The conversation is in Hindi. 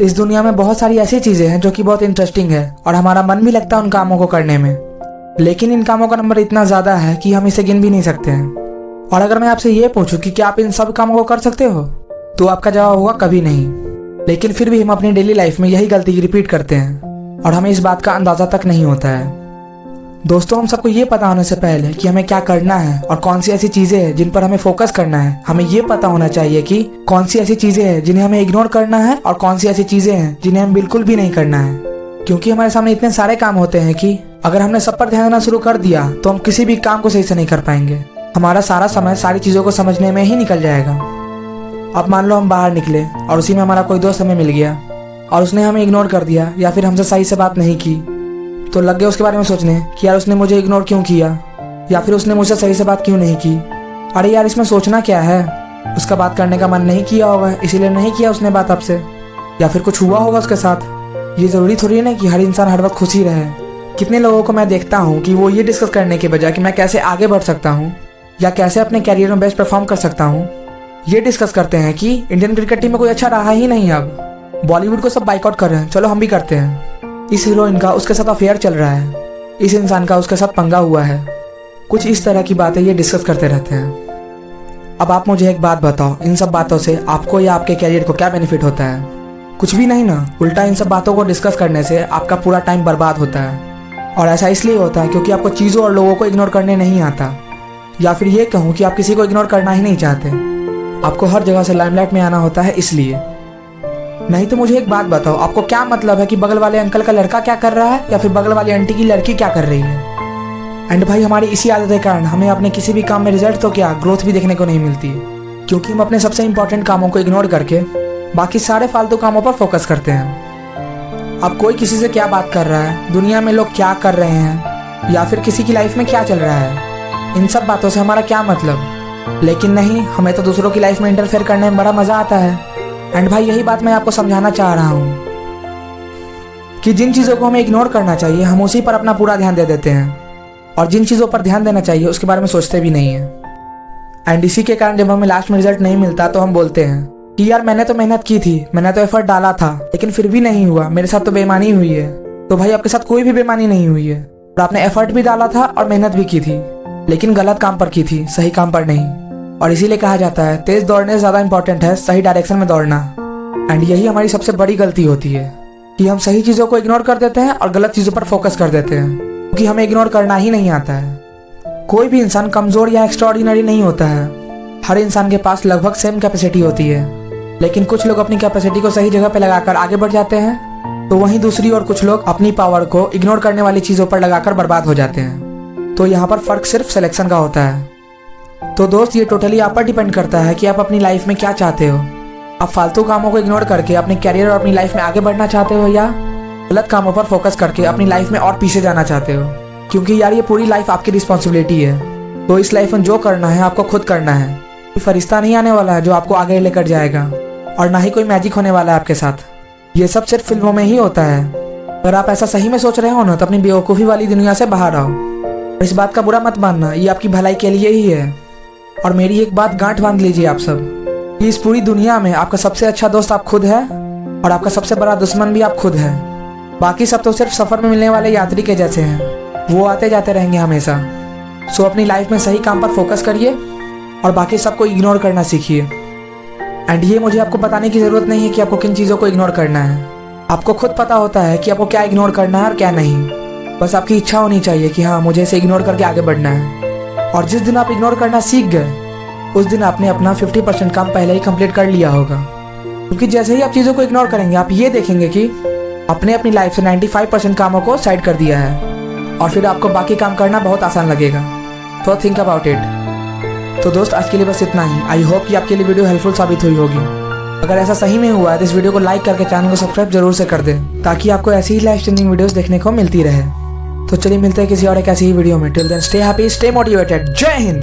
इस दुनिया में बहुत सारी ऐसी चीजें हैं जो कि बहुत इंटरेस्टिंग है और हमारा मन भी लगता है उन कामों को करने में, लेकिन इन कामों का नंबर इतना ज्यादा है कि हम इसे गिन भी नहीं सकते हैं। और अगर मैं आपसे ये पूछूं कि क्या आप इन सब कामों को कर सकते हो, तो आपका जवाब होगा कभी नहीं। लेकिन फिर भी हम अपनी डेली लाइफ में यही गलती रिपीट करते हैं और हमें इस बात का अंदाजा तक नहीं होता है। दोस्तों, हम सबको ये पता होने से पहले कि हमें क्या करना है और कौन सी ऐसी चीजें हैं जिन पर हमें फोकस करना है, हमें ये पता होना चाहिए कि कौन सी ऐसी चीजें हैं जिन्हें हमें इग्नोर करना है और कौन सी ऐसी चीजें हैं जिन्हें हम बिल्कुल भी नहीं करना है। क्योंकि हमारे सामने इतने सारे काम होते हैं कि अगर हमने सब पर ध्यान देना शुरू कर दिया तो हम किसी भी काम को सही से नहीं कर पाएंगे। हमारा सारा समय सारी चीजों को समझने में ही निकल जाएगा। अब मान लो हम बाहर निकले और उसी में हमारा कोई दोस्त हमें मिल गया और उसने हमें इग्नोर कर दिया या फिर हमसे सही से बात नहीं की, तो लग गए उसके बारे में सोचने कि यार उसने मुझे इग्नोर क्यों किया या फिर उसने मुझसे सही से बात क्यों नहीं की। अरे यार, इसमें सोचना क्या है, उसका बात करने का मन नहीं किया होगा इसीलिए नहीं किया उसने बात आपसे, या फिर कुछ हुआ होगा उसके साथ। ये जरूरी थोड़ी ना कि हर इंसान हर वक्त खुशी रहे। कितने लोगों को मैं देखता हूँ कि वो ये डिस्कस करने के बजाय कि मैं कैसे आगे बढ़ सकता हूँ या कैसे अपने कैरियर में बेस्ट परफॉर्म कर सकता हूँ, ये डिस्कस करते हैं कि इंडियन क्रिकेट टीम में कोई अच्छा रहा ही नहीं, अब बॉलीवुड को सब बाइकआउट कर रहे हैं, चलो हम भी करते हैं। इस हीरोइन का उसके साथ अफेयर चल रहा है, इस इंसान का उसके साथ पंगा हुआ है। कुछ इस तरह की बातें ये डिस्कस करते रहते हैं। अब आप मुझे एक बात बताओ, इन सब बातों से आपको या आपके कैरियर को क्या बेनिफिट होता है? कुछ भी नहीं ना। उल्टा इन सब बातों को डिस्कस करने से आपका पूरा टाइम बर्बाद होता है। और ऐसा इसलिए होता है क्योंकि आपको चीज़ों और लोगों को इग्नोर करने नहीं आता, या फिर ये कहूँ कि आप किसी को इग्नोर करना ही नहीं चाहते। आपको हर जगह से लाइमलाइट में आना होता है इसलिए। नहीं तो मुझे एक बात बताओ, आपको क्या मतलब है कि बगल वाले अंकल का लड़का क्या कर रहा है या फिर बगल वाली आंटी की लड़की क्या कर रही है? एंड भाई, हमारी इसी आदत के कारण हमें अपने किसी भी काम में रिजल्ट तो क्या ग्रोथ भी देखने को नहीं मिलती, क्योंकि हम अपने सबसे इंपॉर्टेंट कामों को इग्नोर करके बाकी सारे फालतू कामों पर फोकस करते हैं। अब कोई किसी से क्या बात कर रहा है, दुनिया में लोग क्या कर रहे हैं, या फिर किसी की लाइफ में क्या चल रहा है, इन सब बातों से हमारा क्या मतलब? लेकिन नहीं, हमें तो दूसरों की लाइफ में इंटरफेयर करने में बड़ा मजा आता है। एंड भाई, यही बात मैं आपको समझाना चाह रहा हूँ कि जिन चीज़ों को हमें इग्नोर करना चाहिए हम उसी पर अपना पूरा ध्यान दे देते हैं, और जिन चीज़ों पर ध्यान देना चाहिए उसके बारे में सोचते भी नहीं है। एंड इसी के कारण जब हमें लास्ट में रिजल्ट नहीं मिलता तो हम बोलते हैं कि यार मैंने तो मेहनत की थी, मैंने तो एफर्ट डाला था, लेकिन फिर भी नहीं हुआ, मेरे साथ तो बेईमानी हुई है। तो भाई, आपके साथ कोई भी बेईमानी नहीं हुई है, और आपने एफर्ट भी डाला था और मेहनत भी की थी, लेकिन गलत काम पर की थी, सही काम पर नहीं। और इसीलिए कहा जाता है तेज दौड़ने से ज्यादा इंपॉर्टेंट है सही डायरेक्शन में दौड़ना। एंड यही हमारी सबसे बड़ी गलती होती है कि हम सही चीजों को इग्नोर कर देते हैं और गलत चीजों पर फोकस कर देते हैं, क्योंकि हमें इग्नोर करना ही नहीं आता है। कोई भी इंसान कमजोर या एक्स्ट्राऑर्डिनरी नहीं होता है। हर इंसान के पास लगभग सेम कैपेसिटी होती है, लेकिन कुछ लोग अपनी कैपेसिटी को सही जगह पर लगाकर आगे बढ़ जाते हैं, तो वहीं दूसरी ओर कुछ लोग अपनी पावर को इग्नोर करने वाली चीजों पर लगाकर बर्बाद हो जाते हैं। तो यहाँ पर फर्क सिर्फ सिलेक्शन का होता है। तो दोस्त, ये टोटली आप पर डिपेंड करता है कि आप अपनी लाइफ में क्या चाहते हो। आप फालतू कामों को इग्नोर करके अपने कैरियर और अपनी लाइफ में आगे बढ़ना चाहते हो, या गलत कामों पर फोकस करके अपनी लाइफ में और पीछे जाना चाहते हो? क्योंकि यार, ये पूरी लाइफ आपकी रिस्पॉन्सिबिलिटी है। तो इस लाइफ में जो करना है आपको खुद करना है। कोई फरिश्ता नहीं आने वाला है जो आपको आगे लेकर जाएगा, और ना ही कोई मैजिक होने वाला है आपके साथ। ये सब सिर्फ फिल्मों में ही होता है। अगर आप ऐसा सही में सोच रहे हो ना, तो अपनी बेवकूफ़ी वाली दुनिया से बाहर आओ। और इस बात का बुरा मत मानना, ये आपकी भलाई के लिए ही है। और मेरी एक बात गांठ बांध लीजिए आप सब, कि इस पूरी दुनिया में आपका सबसे अच्छा दोस्त आप खुद है, और आपका सबसे बड़ा दुश्मन भी आप खुद है। बाकी सब तो सिर्फ सफर में मिलने वाले यात्री के जैसे हैं, वो आते जाते रहेंगे हमेशा। सो अपनी लाइफ में सही काम पर फोकस करिए और बाकी सबको इग्नोर करना सीखिए। एंड ये मुझे आपको बताने की जरूरत नहीं है कि आपको किन चीज़ों को इग्नोर करना है। आपको खुद पता होता है कि आपको क्या इग्नोर करना है और क्या नहीं। बस आपकी इच्छा होनी चाहिए कि हाँ, मुझे इसे इग्नोर करके आगे बढ़ना है। और जिस दिन आप इग्नोर करना सीख गए, उस दिन आपने अपना 50% काम पहले ही कंप्लीट कर लिया होगा। क्योंकि जैसे ही आप चीज़ों को इग्नोर करेंगे, आप ये देखेंगे कि आपने अपनी लाइफ से 95% कामों को साइड कर दिया है, और फिर आपको बाकी काम करना बहुत आसान लगेगा। तो थिंक अबाउट इट। तो दोस्त, आज के लिए बस इतना ही। आई होप कि आपके लिए वीडियो हेल्पफुल साबित हुई होगी। अगर ऐसा सही में हुआ है तो इस वीडियो को लाइक करके चैनल को सब्सक्राइब जरूर से कर दें, ताकि आपको ऐसी ही लाइफ चेंजिंग वीडियोस देखने को मिलती रहे। तो चलिए मिलते हैं किसी और एक ऐसी ही वीडियो में। Till then stay happy, stay motivated. जय हिंद।